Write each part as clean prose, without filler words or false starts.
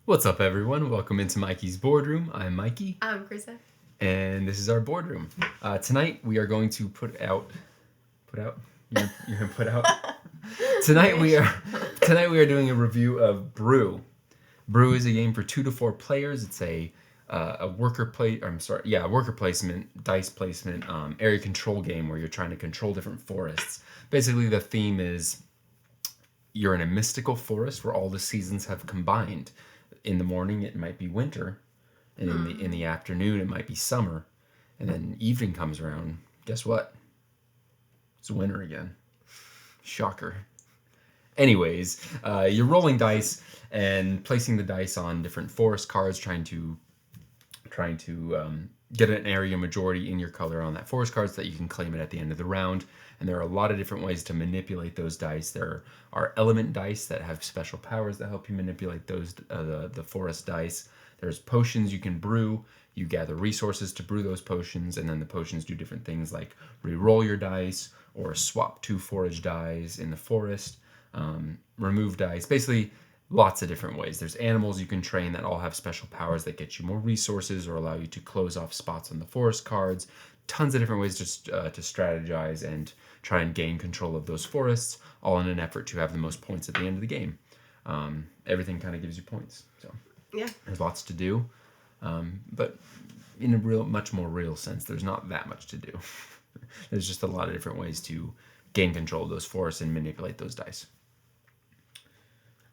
What's up, everyone? Welcome into Mikey's boardroom. I'm Mikey, I'm Krista. and this is our boardroom. Tonight we are going to put out. You're gonna put out. Tonight we are doing a review of Brew. Brew is a game for 2 to 4 players. It's a worker placement, dice placement, area control game where you're trying to control different forests. Basically, the theme is you're in a mystical forest where all the seasons have combined. In the morning, it might be winter, and in the afternoon, it might be summer, and then evening comes around. Guess what? It's winter again. Shocker. Anyways, you're rolling dice and placing the dice on different forest cards, trying to get an area majority in your color on that forest card so that you can claim it at the end of the round. And there are a lot of different ways to manipulate those dice. There are element dice that have special powers that help you manipulate those the forest dice. There's potions you can brew. You gather resources to brew those potions, and then the potions do different things like re-roll your dice or swap 2 forage dice in the forest, remove dice. Basically, lots of different ways. There's animals you can train that all have special powers that get you more resources or allow you to close off spots on the forest cards. Tons of different ways to strategize and try and gain control of those forests, all in an effort to have the most points at the end of the game. Everything kind of gives you points, so Yeah. there's lots to do, but in a much more real sense, there's not that much to do. There's just a lot of different ways to gain control of those forests and manipulate those dice.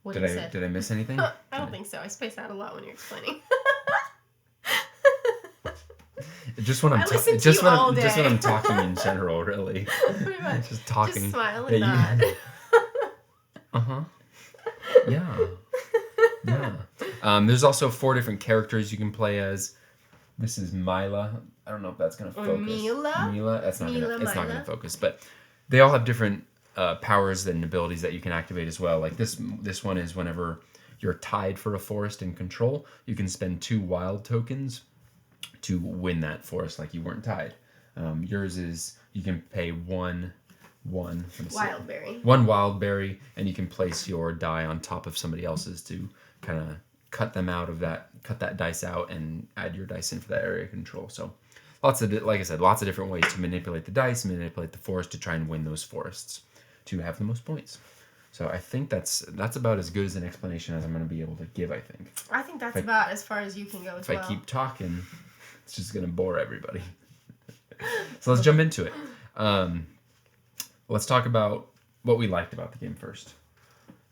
What Did I miss anything? I don't think so. I spaced out a lot when you're explaining. Just when I'm just when I'm talking in general, really. Pretty much. Just talking. Just smile and nod. Yeah. Yeah. There's also 4 different characters you can play as. This is Mila. I don't know if that's gonna focus. Mila. It's not gonna focus. But they all have different powers and abilities that you can activate as well. Like this one is whenever you're tied for a forest in control, you can spend 2 wild tokens to win that forest like you weren't tied. Yours is you can pay one Wild berry. One wild berry, and you can place your die on top of somebody else's to kind of cut that dice out and add your dice in for that area control. So lots of different ways to manipulate the dice, manipulate the forest to try and win those forests to have the most points. So I think that's about as good as an explanation as I'm going to be able to give, I think. I think that's about as far as you can go as well. If I keep talking, it's just going to bore everybody. So let's jump into it. Let's talk about what we liked about the game first.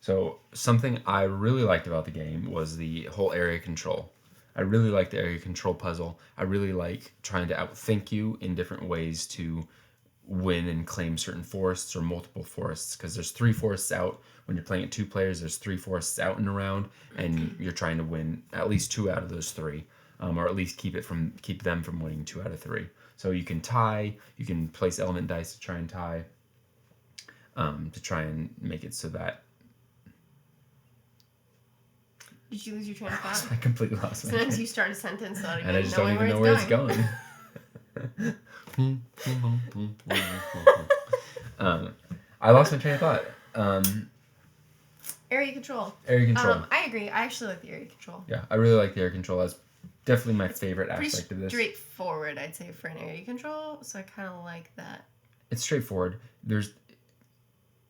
So something I really liked about the game was the whole area control. I really like the area control puzzle. I really like trying to outthink you in different ways to win and claim certain forests or multiple forests, because there's 3 forests out. When you're playing at 2 players, there's 3 forests out and around, and you're trying to win at least 2 out of those 3, or at least keep them from winning 2 out of 3. So you can tie, you can place element dice to try and tie, to try and make it so that. Did you lose your train of thought? I completely lost my train. Sometimes you start a sentence and I just don't even know where it's going. I lost my train of thought. Area control. Area control. I agree. I actually like the area control. Yeah, I really like the area control. That's definitely my favorite aspect of this. Straightforward, I'd say, for an area control. So I kind of like that. It's straightforward.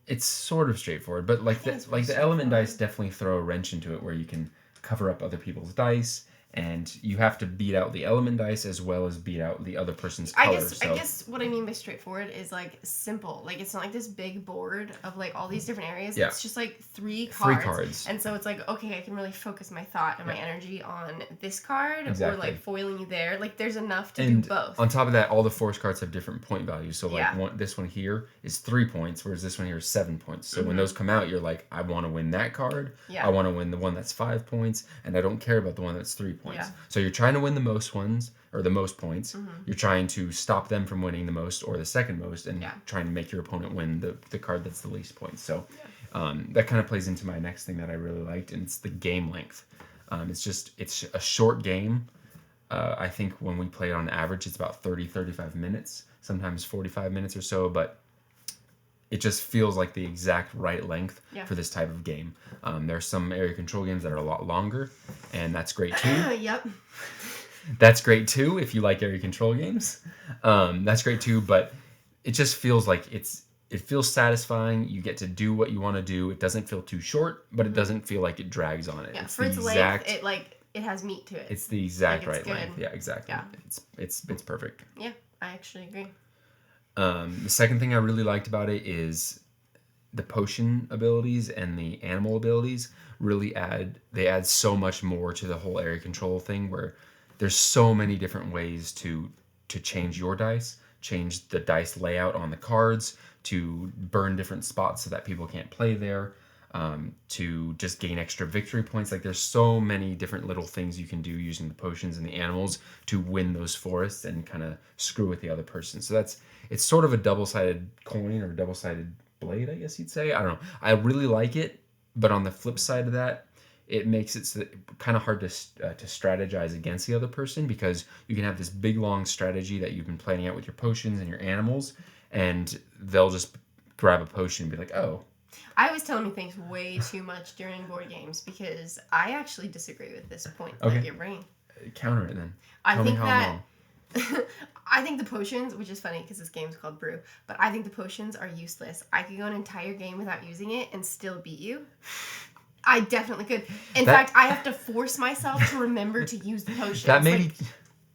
It's sort of straightforward, but the element dice definitely throw a wrench into it, where you can cover up other people's dice, and you have to beat out the element dice as well as beat out the other person's color. I guess what I mean by straightforward is like simple. Like it's not like this big board of like all these different areas. Yeah. It's just like 3 cards. 3 cards. And so it's like, okay, I can really focus my thought and my energy on this card Exactly. or like foiling you there. Like there's enough to and do both. On top of that, all the forest cards have different point values. So this one here is 3 points, whereas this one here is 7 points. So when those come out, you're like, I want to win that card. Yeah. I want to win the one that's 5 points, and I don't care about the one that's 3 points. Yeah. So you're trying to win the most ones, or the most points. You're trying to stop them from winning the most or the second most, and trying to make your opponent win the card that's the least points. So that kind of plays into my next thing that I really liked, and it's the game length. It's a short game. I think when we play it on average, it's about 30-35 minutes, sometimes 45 minutes or so, but it just feels like the exact right length Yeah. for this type of game. There's some area control games that are a lot longer, and that's great too. Yep. That's great too if you like area control games. That's great too, but it just feels like it feels satisfying. You get to do what you want to do. It doesn't feel too short, but it doesn't feel like it drags on it. Yeah, It's for its length, it has meat to it. It's the exact Like, it's right good. length. Yeah, exactly. Yeah. It's perfect. Yeah, I actually agree. The second thing I really liked about it is the potion abilities and the animal abilities really add so much more to the whole area control thing, where there's so many different ways to change your dice, change the dice layout on the cards, to burn different spots so that people can't play there, to just gain extra victory points. Like, there's so many different little things you can do using the potions and the animals to win those forests and kind of screw with the other person. So it's sort of a double-sided coin, or a double-sided blade, I guess you'd say. I don't know. I really like it, but on the flip side of that, it makes it kind of hard to strategize against the other person, because you can have this big long strategy that you've been planning out with your potions and your animals, and they'll just grab a potion and be like, oh. I was telling me things way too much during board games, because I actually disagree with this point that you're bringing. Counter it then. Tell me how I'm wrong. I think the potions, which is funny because this game's called Brew, but I think the potions are useless. I could go an entire game without using it and still beat you. I definitely could. In fact, I have to force myself to remember to use the potions. That may be...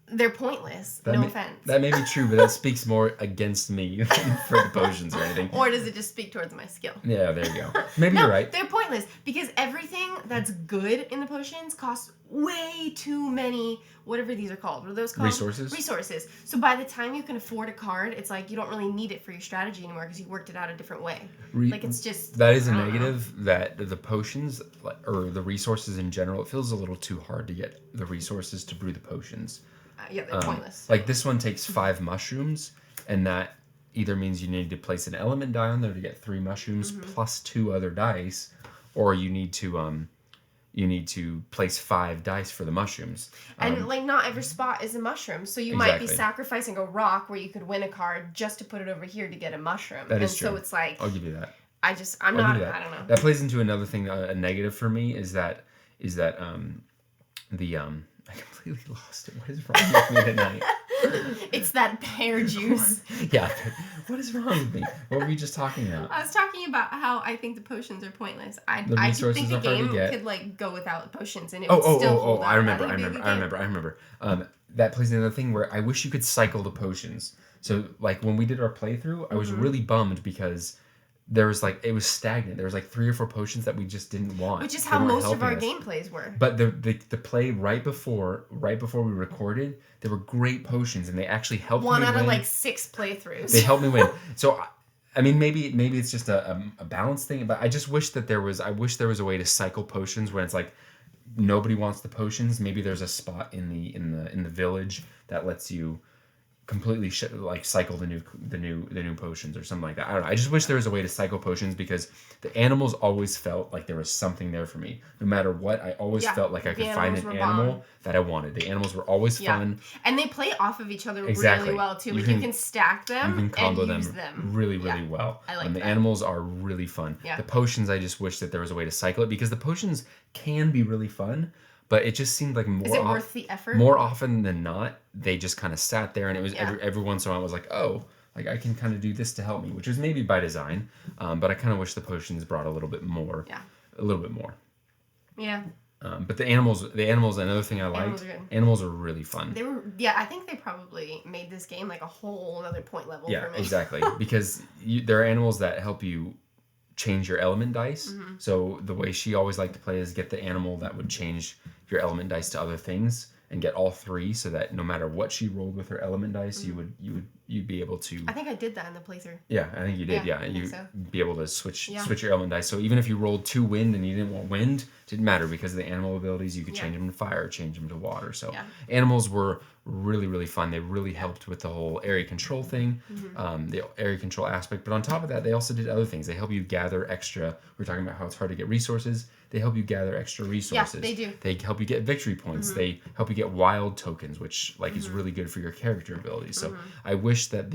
They're pointless. No offense. That may be true, but that speaks more against me than for the potions or anything. Or does it just speak towards my skill? Yeah, there you go. Maybe you're right. They're pointless, because everything that's good in the potions costs way too many, whatever these are called. What are those called? Resources. So by the time you can afford a card, it's like you don't really need it for your strategy anymore, because you worked it out a different way. It's just... That is a negative, that the potions, or the resources in general, it feels a little too hard to get the resources to brew the potions. Yeah, they're pointless. Like, this one takes 5 mushrooms, and that either means you need to place an element die on there to get 3 mushrooms plus 2 other dice, or you need to place 5 dice for the mushrooms. And not every spot is a mushroom, so you might be sacrificing a rock where you could win a card just to put it over here to get a mushroom. That is true. So it's like, I'll give you that. I don't know. That plays into another thing, a negative for me, is that I completely lost it. What is wrong with me tonight? It's that pear juice. Yeah. What is wrong with me? What were we just talking about? I was talking about how I think the potions are pointless. I think the game could go without potions, and it would still hold out. I remember. That plays another thing where I wish you could cycle the potions. So, like, when we did our playthrough, I was really bummed because there was it was stagnant. There was 3 or 4 potions that we just didn't want. Which is how most of our gameplays were. But the play right before we recorded, there were great potions, and they actually helped me win. 1 out of 6 playthroughs. They helped me win. So, I mean, maybe it's just a balance thing, but I just wish that there was a way to cycle potions when it's like nobody wants the potions. Maybe there's a spot in the village that lets you completely cycle the new potions or something like that. I don't know. I just wish there was a way to cycle potions, because the animals always felt like there was something there for me. No matter what, I always felt like I could find an animal that I wanted. The animals were always fun. And they play off of each other really well too. You can stack them, you can combo and use them really well. I like and that. The animals are really fun. Yeah. The potions, I just wish that there was a way to cycle it, because the potions can be really fun. But it just seemed like worth the effort? More often than not, they just kind of sat there, and it was every once in a while, I was like, oh, I can kind of do this to help me, which is maybe by design. But I kind of wish the potions brought a little bit more. Yeah. A little bit more. Yeah. But the animals, another thing I liked. Animals are really fun. They were, I think they probably made this game a whole other point level for me. Yeah, exactly. Because there are animals that help you change your element dice. Mm-hmm. So the way she always liked to play is get the animal that would change your element dice to other things, and get all 3, so that no matter what she rolled with her element dice, you'd be able to. I think I did that in the playthrough. Yeah, I think you did. Yeah, you'd be able to switch your element dice. So even if you rolled 2 wind and you didn't want wind, it didn't matter, because of the animal abilities, you could change them to fire, change them to water. So animals were really, really fun. They really helped with the whole area control thing, the area control aspect. But on top of that, they also did other things. They help you gather extra. We're talking about how it's hard to get resources. They help you gather extra resources. Yeah, they do. They help you get victory points. They help you get wild tokens, which is really good for your character abilities. So I wish that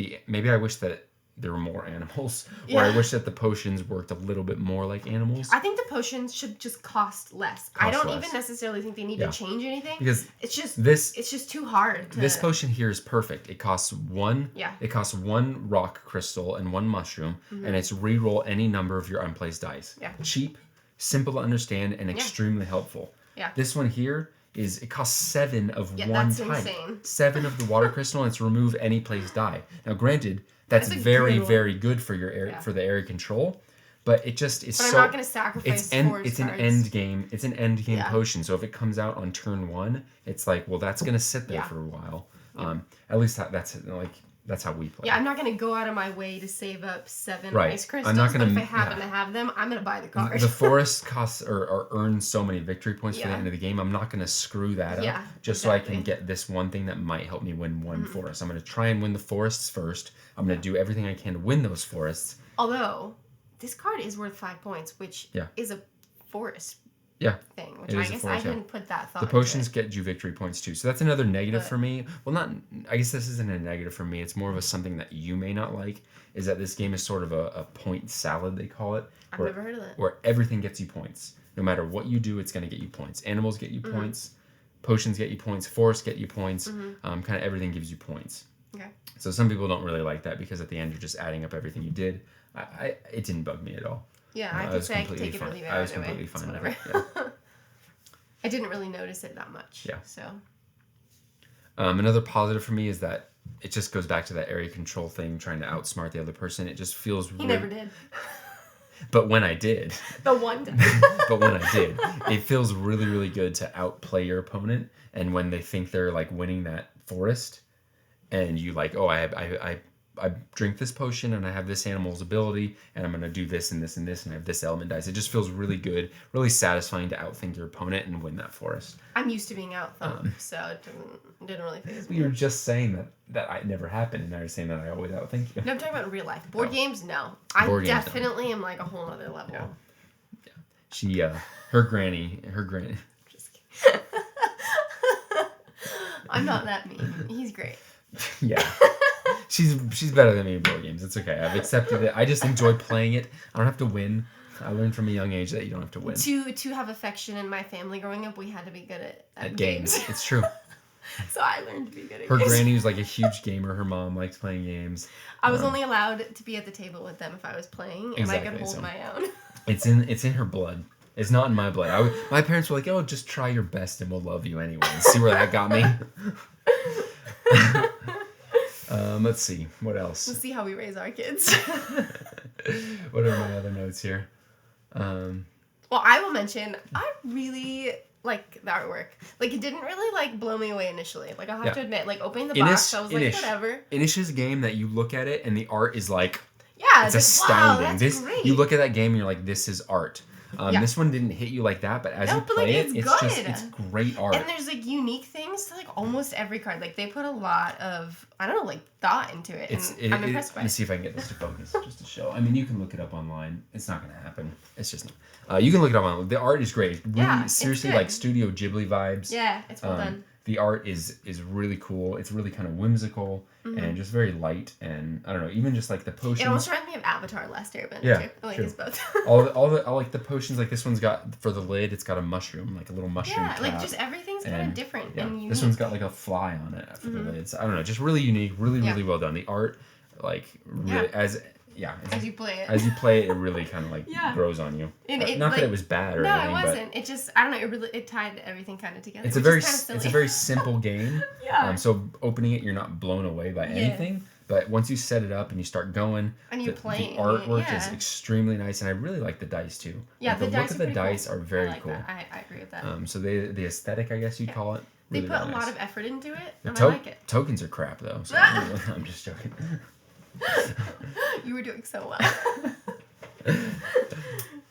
there were more animals. Or I wish that the potions worked a little bit more like animals. I think the potions should just cost less. I don't even necessarily think they need to change anything. Because it's just it's just too hard. This potion here is perfect. It costs one. Yeah. It costs one rock crystal and one mushroom, and it's re-roll any number of your unplaced dice. Yeah. Cheap, simple to understand, and extremely helpful. Yeah. This one here it costs 7 of one that's type. Insane. 7 of the water crystal, and it's remove any placed die. Now, granted, that's very, very good for your area for the area control, but it just is I'm not going to sacrifice it's an end game. It's an end game potion. So if it comes out on turn 1, it's like, well, that's going to sit there for a while. At least that's how we play. Yeah, I'm not going to go out of my way to save up 7 right. ice crystals. I'm not gonna, but if I happen to have them, I'm going to buy the card. The forest costs or earns so many victory points for the end of the game. I'm not going to screw that up just so I can get this one thing that might help me win one forest. I'm going to try and win the forests first. I'm going to do everything I can to win those forests. Although, this card is worth 5 points, which is a forest thing, which I guess I didn't put that thought. The potions get you victory points too, so that's another negative for me. Well, I guess this isn't a negative for me. It's more of a something that you may not like. Is that this game is sort of a point salad, they call it. I've never heard of that. Where everything gets you points. No matter what you do, it's going to get you points. Animals get you points. Potions get you points. Forests get you points. Kind of everything gives you points. Okay. So some people don't really like that because at the end you're just adding up everything you did. It didn't bug me at all. Yeah, I could say I could take it or leave it. I was completely fine with it. Yeah. I didn't really notice it that much. Yeah. So. Another positive for me is that it just goes back to that area control thing, trying to outsmart the other person. It just feels. He never did. But when I did. The one time. But when I did, it feels really, really good to outplay your opponent. And when they think they're like winning that forest, and you like, oh, I drink this potion and I have this animal's ability and I'm going to do this and this and this and I have this element dice. It just feels really good, really satisfying to outthink your opponent and win that forest. I'm used to being outthunked, so it didn't really faze me. You were just saying that never happened, and now you're saying that I always outthink you. No, I'm talking about in real life. Board games, no. I definitely am like a whole other level. Yeah. She, her granny. Just kidding. I'm not that mean. He's great. Yeah. She's better than me in board games. It's okay. I've accepted it. I just enjoy playing it. I don't have to win. I learned from a young age that you don't have to win. To have affection in my family growing up, we had to be good at games. It's true. So I learned to be good at her games. Her granny was like a huge gamer. Her mom likes playing games. I was only allowed to be at the table with them if I was playing, and I could hold my own. It's in her blood. It's not in my blood. My parents were like, "Oh, just try your best, and we'll love you anyway." And see where that got me. Let's see. What else? Let's see how we raise our kids. What are my other notes here? Well, I will mention, I really like the artwork. Like, it didn't really, like, blow me away initially. Like, I'll have to admit, like, opening the box, I was like, whatever. Inish is a game that you look at it, and the art is, like, it's astounding. Wow, that's great. You look at that game, and you're like, this is art. This one didn't hit you like that, but as you play it's great art. And there's like unique things to like almost every card. Like they put a lot of like thought into it. And I'm impressed by it. Let me see if I can get this to focus just to show. I mean, you can look it up online. It's not going to happen. It's just you can look it up online. The art is great. Really, seriously, like Studio Ghibli vibes. Yeah, it's well done. The art is really cool. It's really kind of whimsical and just very light. And I don't know, even just like the potions. It almost reminds me of Avatar: Last Airbender. Yeah, too. I like these both. all like the potions. Like this one's got for the lid. It's got a mushroom, like a little mushroom. Yeah, like just everything's kind of different and unique. This one's got like a fly on it for the lids. I don't know, just really unique, really well done. The art, like really as you play it. As you play it, it really kind of like grows on you. Not that it was bad or anything. No, it wasn't. It just I don't know. It tied everything kind of together. It's a very simple game. So opening it, you're not blown away by anything. But once you set it up and you start going, and you're playing, the artwork is extremely nice, and I really like the dice too. Yeah, the dice look of the dice are very cool. I agree with that. So the aesthetic, I guess you'd call it. Really they put a lot of effort into it, and I like it. Tokens are crap though. So I'm just joking. You were doing so well.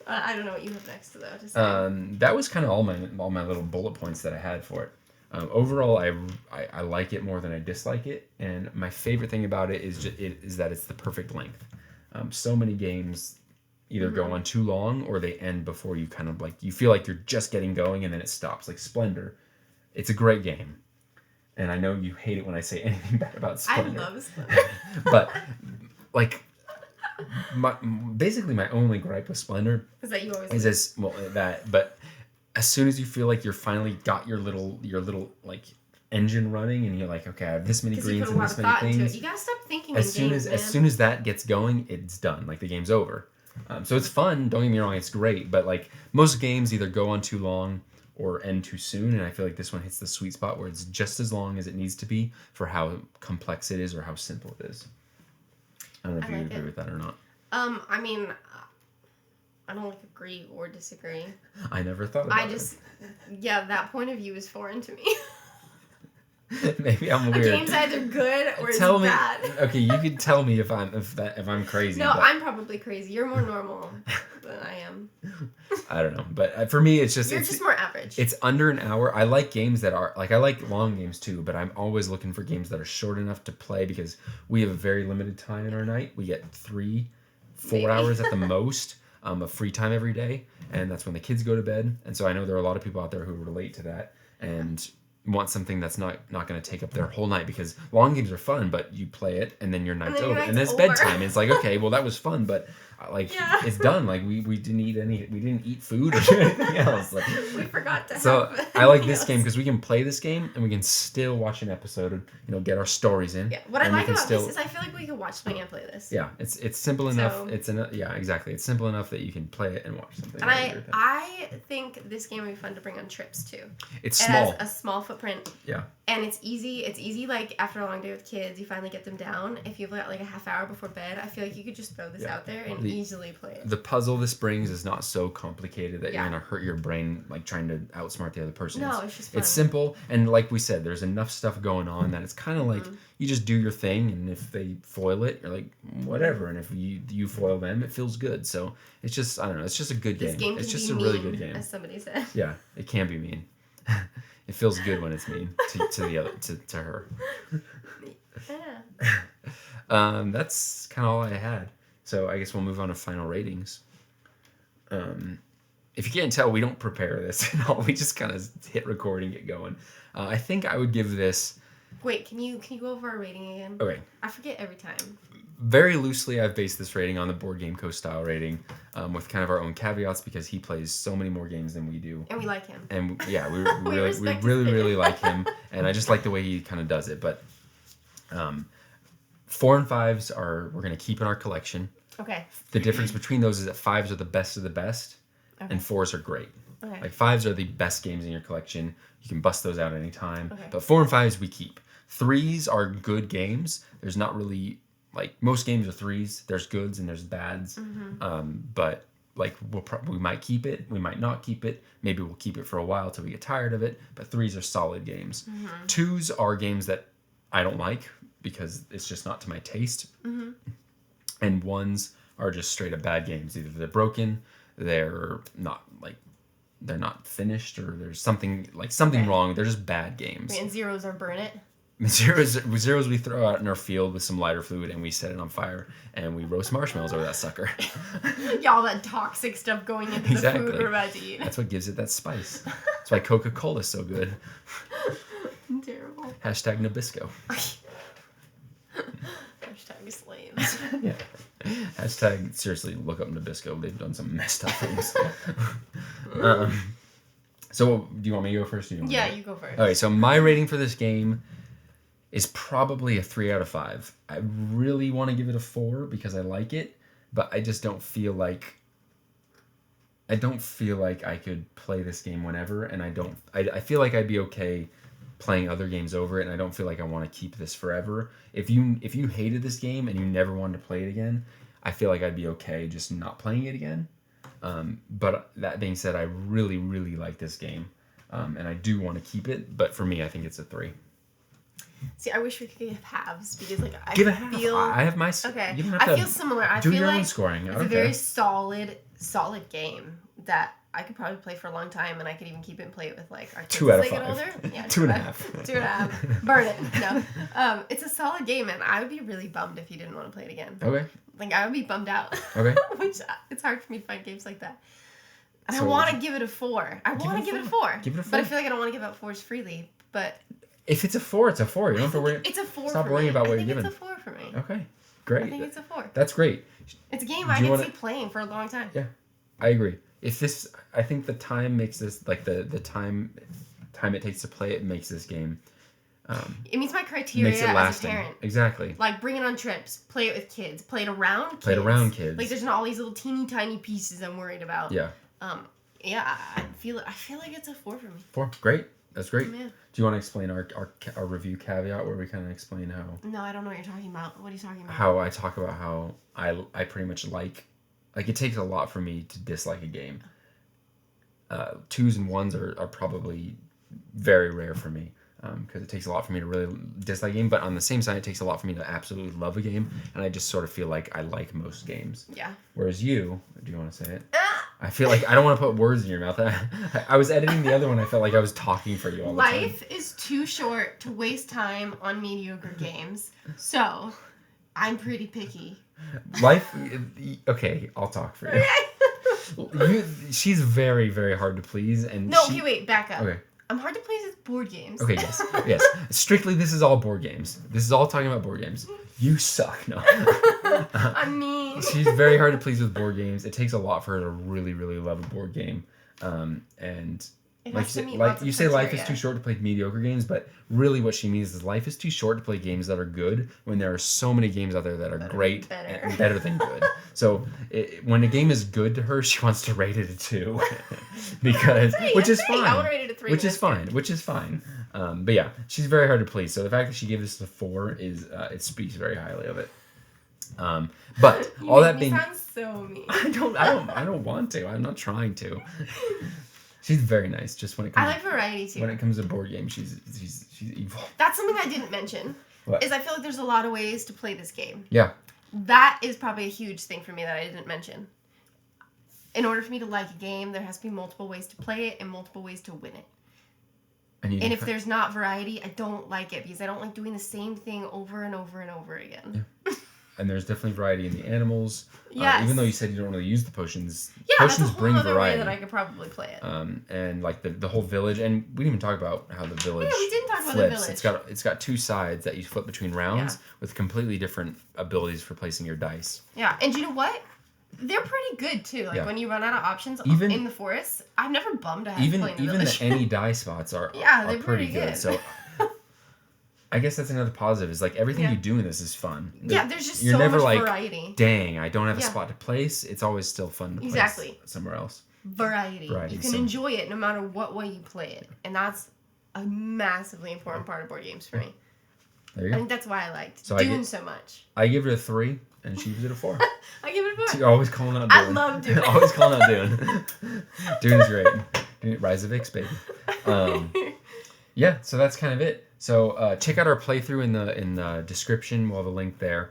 I don't know what you have next though. That was kind of all my little bullet points that I had for it. Overall, I like it more than I dislike it, and my favorite thing about it is that it's the perfect length. So many games either go on too long or they end before you kind of like you feel like you're just getting going and then it stops. Like Splendor, it's a great game. And I know you hate it when I say anything bad about Splendor. I love Splendor. But, like, basically my only gripe with Splendor Is that you always is as well that, but as soon as you feel like you're finally got your little like engine running and you're like, okay, I have this many greens and this many things. You gotta stop thinking As soon as that gets going, it's done. Like the game's over. So it's fun. Don't get me wrong, it's great. But like most games either go on too long or end too soon, and I feel like this one hits the sweet spot where it's just as long as it needs to be for how complex it is or how simple it is. I don't know if you agree with that or not. I mean, I don't like agree or disagree. I never thought about it. Yeah, that point of view is foreign to me. Maybe I'm weird. A game's either good or it's bad. Okay, you could tell me if I'm crazy. No, I'm probably crazy. You're more normal than I am. I don't know, but for me, it's just you're just more average. It's under an hour. I like games that are like I like long games too, but I'm always looking for games that are short enough to play because we have a very limited time in our night. We get 3-4 hours at the most of free time every day, and that's when the kids go to bed. And so I know there are a lot of people out there who relate to that and want something that's not going to take up their whole night, because long games are fun, but you play it and then your night's over, and then it's bedtime. And it's like, okay, well that was fun, but it's done. Like we didn't eat food or do anything else. Like we forgot to. So I like this game because we can play this game and we can still watch an episode and get our stories in. Yeah. What I like about this is I feel like we can watch something and play this. Yeah, it's simple enough. Yeah, exactly. It's simple enough that you can play it and watch something. And I think this game would be fun to bring on trips too. It's small. It has a small footprint. Yeah. And it's easy. It's easy. Like after a long day with kids, you finally get them down. If you've got like a half hour before bed, I feel like you could just throw this out there and easily play it. The puzzle this brings is not so complicated that you're gonna hurt your brain like trying to outsmart the other person. No, it's just fun. It's simple, and like we said, there's enough stuff going on that it's kind of like you just do your thing, and if they foil it, you're like whatever, and if you foil them, it feels good. So it's just, I don't know, it's just a good game. It's just a really good game. As somebody said. Yeah, it can be mean. It feels good when it's mean to her. Yeah. That's kind of all I had. So I guess we'll move on to final ratings. If you can't tell, we don't prepare this at all. We just kind of hit record and get going. I think I would give this. Wait, can you go over our rating again? Okay. I forget every time. Very loosely, I've based this rating on the Board Game Co. style rating, with kind of our own caveats because he plays so many more games than we do. And we like him. And yeah, we really like him, and I just like the way he kind of does it. But 4 and 5s we're gonna keep in our collection. Okay. The difference between those is that 5s are the best of the best, and 4s are great. Okay. Like 5s are the best games in your collection. You can bust those out anytime. Okay. But 4 and 5s we keep. 3s are good games. There's not really, like, most games are 3s. There's goods and there's bads. But like we might keep it. We might not keep it. Maybe we'll keep it for a while till we get tired of it. But 3s are solid games. 2s are games that I don't like because it's just not to my taste. And 1s are just straight up bad games. Either they're broken, they're not finished, or there's something wrong. They're just bad games. And 0s are burn it. Zeros we throw out in our field with some lighter fluid and we set it on fire and we roast marshmallows over that sucker. Yeah, all that toxic stuff going into the food we're about to eat. That's what gives it that spice. That's why Coca-Cola's so good. Terrible. Hashtag Nabisco. Hashtag slaves. Yeah. Hashtag seriously look up Nabisco. They've done some messed up things. So do you want me to go first? You go first. Okay, so my rating for this game is probably a 3 out of 5. I really want to give it a 4 because I like it, but I just don't feel like I could play this game whenever, and I feel like I'd be okay playing other games over it, and I don't feel like I want to keep this forever. If you hated this game and you never wanted to play it again, I feel like I'd be okay just not playing it again. But that being said, I really, really like this game, and I do want to keep it. But for me, I think it's a 3. See, I wish we could give halves because, like, I have my. Okay, you don't have I feel similar. I feel your like own scoring. It's a very solid game that I could probably play for a long time, and I could even keep it and play it with like our kids 2 out of as they 5. get older. Yeah, 2.5. 2.5. Burn it. No, it's a solid game, and I would be really bummed if you didn't want to play it again. Okay. Like, I would be bummed out. Okay. Which, it's hard for me to find games like that. And I want to give it a 4. I want to give it a 4. Give it a 4. But I feel like I don't want to give out 4s freely. But If it's a 4, it's a 4. You don't have to worry. It's a 4. Stop for worrying me. about what I you're think given. It's a 4 for me. Okay, great. I think it's a 4. That's great. It's a game I can see playing for a long time. Yeah, I agree. I think the time makes this like the time it takes to play it makes this game. It meets my criteria Makes it as lasting. a parent. Exactly. Like bring it on trips, play it with kids, play it around kids. Play it around kids. Like there's not all these little teeny tiny pieces I'm worried about. Yeah. Yeah, I feel like it's a 4 for me. 4, great. That's great. Yeah. Do you want to explain our review caveat where we kind of explain how? No, I don't know what you're talking about. What are you talking about? How I talk about how I pretty much like it takes a lot for me to dislike a game. 2s and 1s are probably very rare for me. Because it takes a lot for me to really dislike a game, but on the same side, it takes a lot for me to absolutely love a game, and I just sort of feel like I like most games. Yeah. Whereas you, do you want to say it? I feel like I don't want to put words in your mouth. I was editing the other one. I felt like I was talking for you all the time. Life is too short to waste time on mediocre games, so I'm pretty picky. Okay, I'll talk for you. She's very, very hard to please, and no. Okay, wait, back up. Okay. I'm hard to please with board games. Okay, yes. Strictly, this is all board games. This is all talking about board games. You suck. No. I mean. She's very hard to please with board games. It takes a lot for her to really, really love a board game. And like you say, life is too short to play mediocre games, but really what she means is life is too short to play games that are good when there are so many games out there that are great and better than good. So when a game is good to her, she wants to rate it a 2, because which is fine. I want to rate it a 3. Which is fine. But yeah, she's very hard to please. So the fact that she gave this a 4 is it speaks very highly of it. But all that being, sound so mean. I don't want to. I'm not trying to. She's very nice. Just when it comes. I like variety too. When it comes to board games, she's evil. That's something I didn't mention. What? Is I feel like there's a lot of ways to play this game. Yeah. That is probably a huge thing for me that I didn't mention. In order for me to like a game, there has to be multiple ways to play it and multiple ways to win it. And if there's not variety, I don't like it because I don't like doing the same thing over and over and over again. Yeah. And there's definitely variety in the animals. Yes. Even though you said you don't really use the potions, yeah, potions that's a bring whole other variety. way that I could probably play it. And like the whole village, and we didn't even talk about how the village we didn't talk about flips. the village. It's got 2 sides that you flip between rounds with completely different abilities for placing your dice. Yeah, and you know what? They're pretty good too. Like when you run out of options in the forest, I've never bummed to have playing the village. The any die spots are they're pretty good. So I guess that's another positive. Is like everything you do in this is fun. There's just you're so never much like, variety. Dang, I don't have a spot to place. It's always still fun to place somewhere else. Variety. You can enjoy it no matter what way you play it, and that's a massively important part of board games for me. There you go. I think that's why I liked Dune so much. I give it a 3, and she gives it a 4. I give it a 4. You're always calling out Dune. I love Dune. Always calling out Dune. Dune's great. Rise of Ix, baby. Yeah, so that's kind of it. So check out our playthrough in the description. We'll have a link there.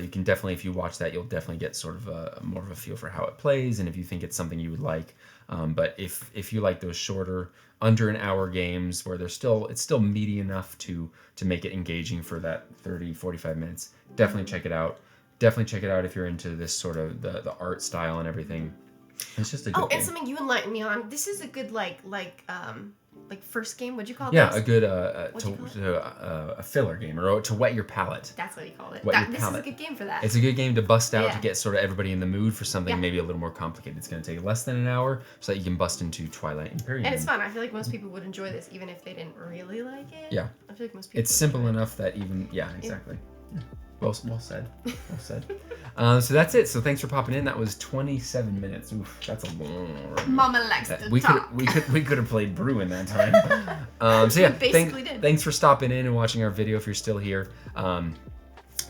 You can definitely, if you watch that, you'll definitely get sort of more of a feel for how it plays, and if you think it's something you would like. But if you like those shorter, under an hour games where it's still meaty enough to make it engaging for that 30, 45 minutes, definitely check it out. Definitely check it out if you're into this sort of the art style and everything. It's just a good game. And something you enlightened me on. This is a good like first game. What'd you call it? Yeah, a good a filler game, or to wet your palate. That's what you called it. This is a good game for that. It's a good game to bust out to get sort of everybody in the mood for something maybe a little more complicated. It's going to take less than an hour so that you can bust into Twilight Imperium. And it's fun. I feel like most people would enjoy this even if they didn't really like it. Yeah. I feel like most people. It's simple enough that even exactly. Yeah. Well said. Well said. So that's it. So thanks for popping in. That was 27 minutes. Oof, that's a long. Mama likes to talk. We could have played Brew in that time. So yeah, thanks for stopping in and watching our video. If you're still here,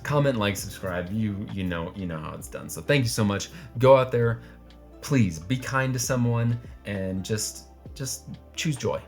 comment, like, subscribe. You know how it's done. So thank you so much. Go out there, please be kind to someone and just choose joy.